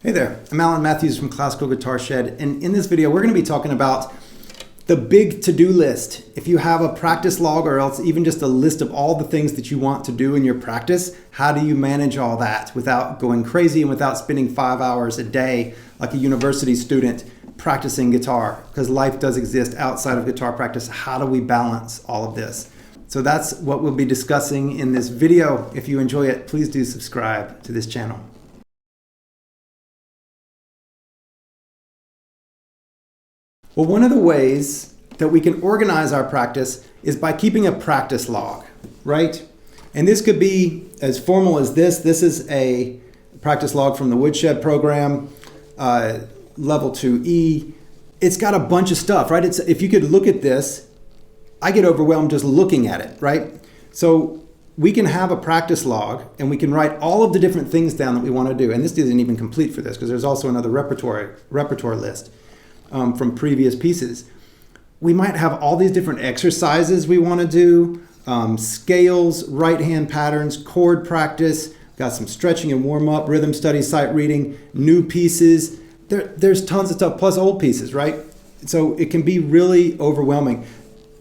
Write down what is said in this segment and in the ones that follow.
Hey there, I'm Alan Matthews from Classical Guitar Shed, and in this video we're going to be talking about the big to-do list. If you have a practice log or else even just a list of all the things that you want to do in your practice, how do you manage all that without going crazy and without spending 5 hours a day like a university student practicing guitar? Because life does exist outside of guitar practice. How do we balance all of this? So that's what we'll be discussing in this video. If you enjoy it, please do subscribe to this channel. Well, one of the ways that we can organize our practice is by keeping a practice log, right? And this could be as formal as this. This is a practice log from the Woodshed program, level 2E. It's got a bunch of stuff, right? If you could look at this, I get overwhelmed just looking at it, right? So we can have a practice log and we can write all of the different things down that we want to do. And this isn't even complete for this because there's also another repertoire list. From previous pieces. We might have all these different exercises we want to do, scales, right hand patterns, chord practice, got some stretching and warm up, rhythm study, sight reading, new pieces. There's tons of stuff, plus old pieces, right? So it can be really overwhelming.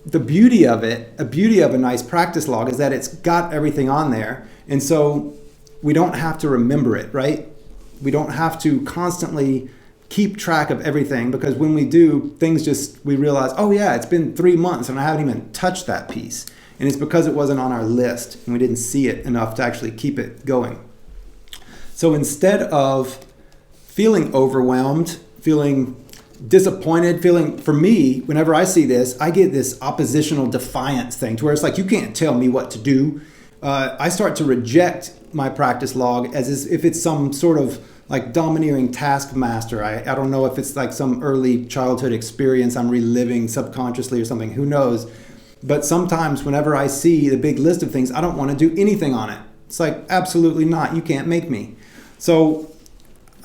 The beauty of it, a nice practice log is that it's got everything on there. And so we don't have to remember it, right? We don't have to constantly keep track of everything, because when we do, we realize, oh yeah, it's been 3 months and I haven't even touched that piece. And it's because it wasn't on our list and we didn't see it enough to actually keep it going. So instead of feeling overwhelmed, feeling disappointed, for me, whenever I see this, I get this oppositional defiance thing to where it's like, you can't tell me what to do. I start to reject my practice log as if it's some sort of like domineering taskmaster. I don't know if it's like some early childhood experience I'm reliving subconsciously or something, who knows. But sometimes whenever I see the big list of things, I don't want to do anything on it. It's like, absolutely not, you can't make me. So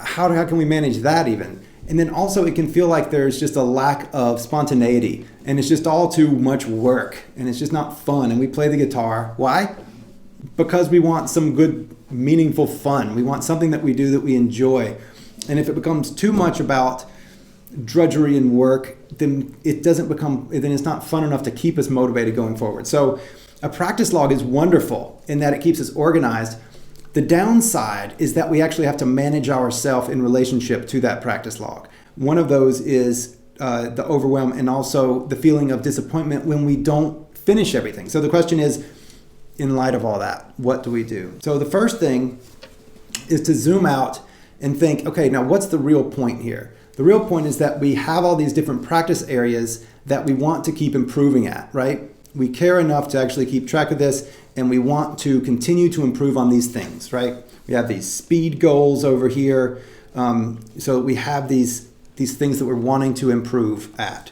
how can we manage that even? And then also it can feel like there's just a lack of spontaneity and it's just all too much work and it's just not fun. And we play the guitar. Why? Because we want some good, meaningful fun. We want something that we do that we enjoy. And if it becomes too much about drudgery and work, then it's not fun enough to keep us motivated going forward. So a practice log is wonderful in that it keeps us organized. The downside is that we actually have to manage ourselves in relationship to that practice log. One of those is the overwhelm and also the feeling of disappointment when we don't finish everything. So the question is, in light of all that, what do we do? So the first thing is to zoom out and think, okay, now what's the real point here? The real point is that we have all these different practice areas that we want to keep improving at, right? We care enough to actually keep track of this and we want to continue to improve on these things, right? We have these speed goals over here. So we have these things that we're wanting to improve at.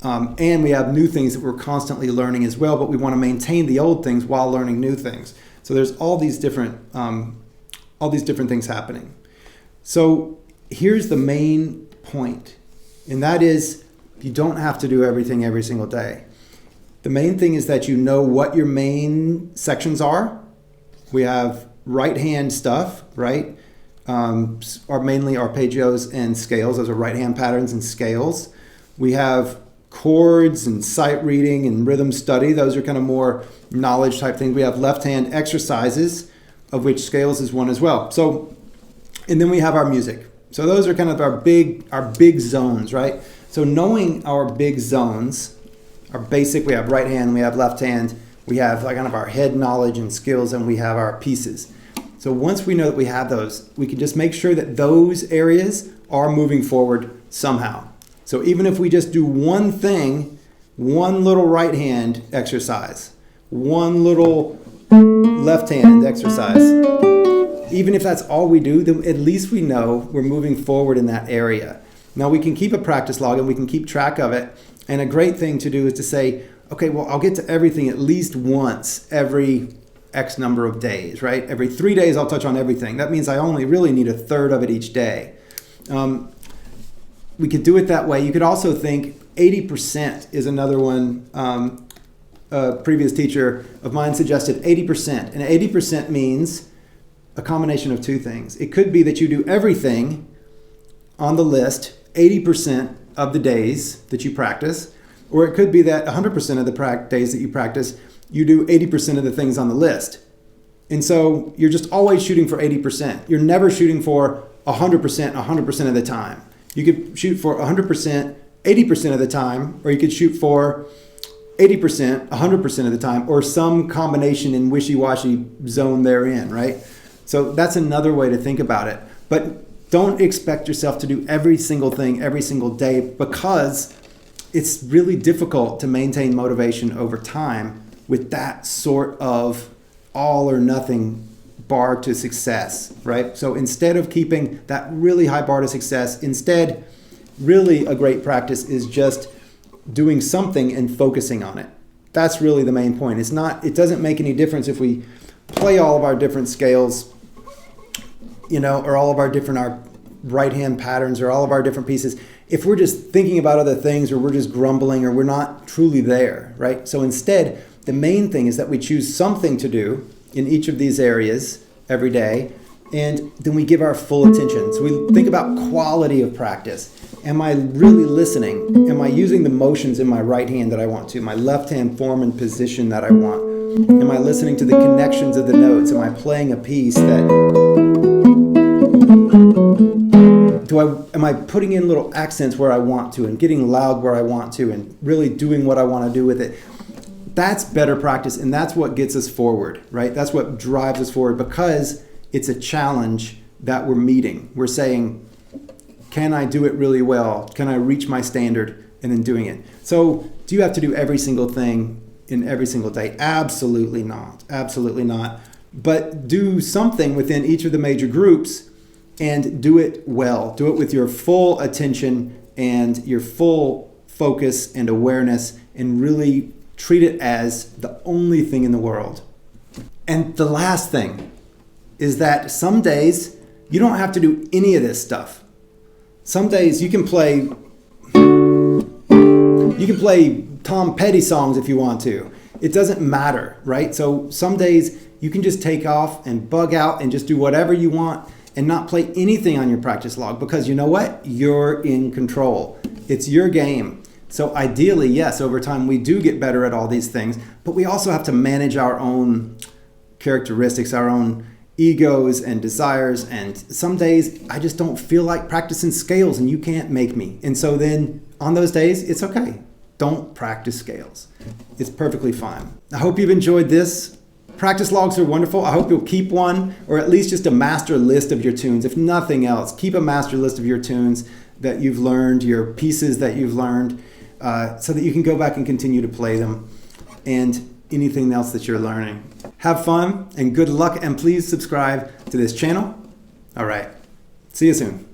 And we have new things that we're constantly learning as well, but we want to maintain the old things while learning new things. So there's all these different things happening. So here's the main point, and that is you don't have to do everything every single day. The main thing is that you know what your main sections are. We have right hand stuff, right? Are mainly arpeggios and scales. Those are right hand patterns and scales. We have chords and sight reading and rhythm study. Those are kind of more knowledge type things. We have left hand exercises, of which scales is one as well. So, and then we have our music. So those are kind of our big zones, right? So knowing our big zones, our basic, we have right hand, we have left hand, we have like kind of our head knowledge and skills, and we have our pieces. So once we know that we have those, we can just make sure that those areas are moving forward somehow. So even if we just do one thing, one little right hand exercise, one little left hand exercise, even if that's all we do, then at least we know we're moving forward in that area. Now we can keep a practice log and we can keep track of it. And a great thing to do is to say, okay, well, I'll get to everything at least once every X number of days, right? Every 3 days I'll touch on everything. That means I only really need a third of it each day. We could do it that way. You could also think 80% is another one. A previous teacher of mine suggested 80%. And 80% means a combination of two things. It could be that you do everything on the list 80% of the days that you practice, or it could be that 100% of the days that you practice, you do 80% of the things on the list. And so you're just always shooting for 80%. You're never shooting for 100% of the time. You could shoot for 100% 80% of the time, or you could shoot for 80% 100% of the time, or some combination in wishy-washy zone therein, right? So that's another way to think about it. But don't expect yourself to do every single thing every single day, because it's really difficult to maintain motivation over time with that sort of all or nothing bar to success, right? So instead of keeping that really high bar to success, instead, really a great practice is just doing something and focusing on it. That's really the main point. It doesn't make any difference if we play all of our different scales, or all of our right hand patterns, or all of our different pieces. If we're just thinking about other things, or we're just grumbling, or we're not truly there, right? So instead, the main thing is that we choose something to do in each of these areas every day, and then we give our full attention. So we think about quality of practice. Am I really listening? Am I using the motions in my right hand that I want to? My left hand form and position that I want? Am I listening to the connections of the notes? Am I playing a piece that... Am I putting in little accents where I want to, and getting loud where I want to, and really doing what I want to do with it? That's better practice, and that's what gets us forward, right? That's what drives us forward, because it's a challenge that we're meeting. We're saying, can I do it really well? Can I reach my standard? And then doing it. So do you have to do every single thing in every single day? Absolutely not. Absolutely not. But do something within each of the major groups and do it well. Do it with your full attention and your full focus and awareness, and really treat it as the only thing in the world. And the last thing is that some days you don't have to do any of this stuff. Some days you can play Tom Petty songs if you want to. It doesn't matter, right? So some days you can just take off and bug out and just do whatever you want and not play anything on your practice log, because you know what? You're in control. It's your game. So ideally, yes, over time we do get better at all these things, but we also have to manage our own characteristics, our own egos and desires. And some days I just don't feel like practicing scales, and you can't make me. And so then on those days, it's okay. Don't practice scales. It's perfectly fine. I hope you've enjoyed this. Practice logs are wonderful. I hope you'll keep one, or at least just a master list of your tunes. If nothing else, keep a master list of your tunes that you've learned, your pieces that you've learned, so that you can go back and continue to play them, and anything else that you're learning. Have fun and good luck, and please subscribe to this channel. All right. See you soon.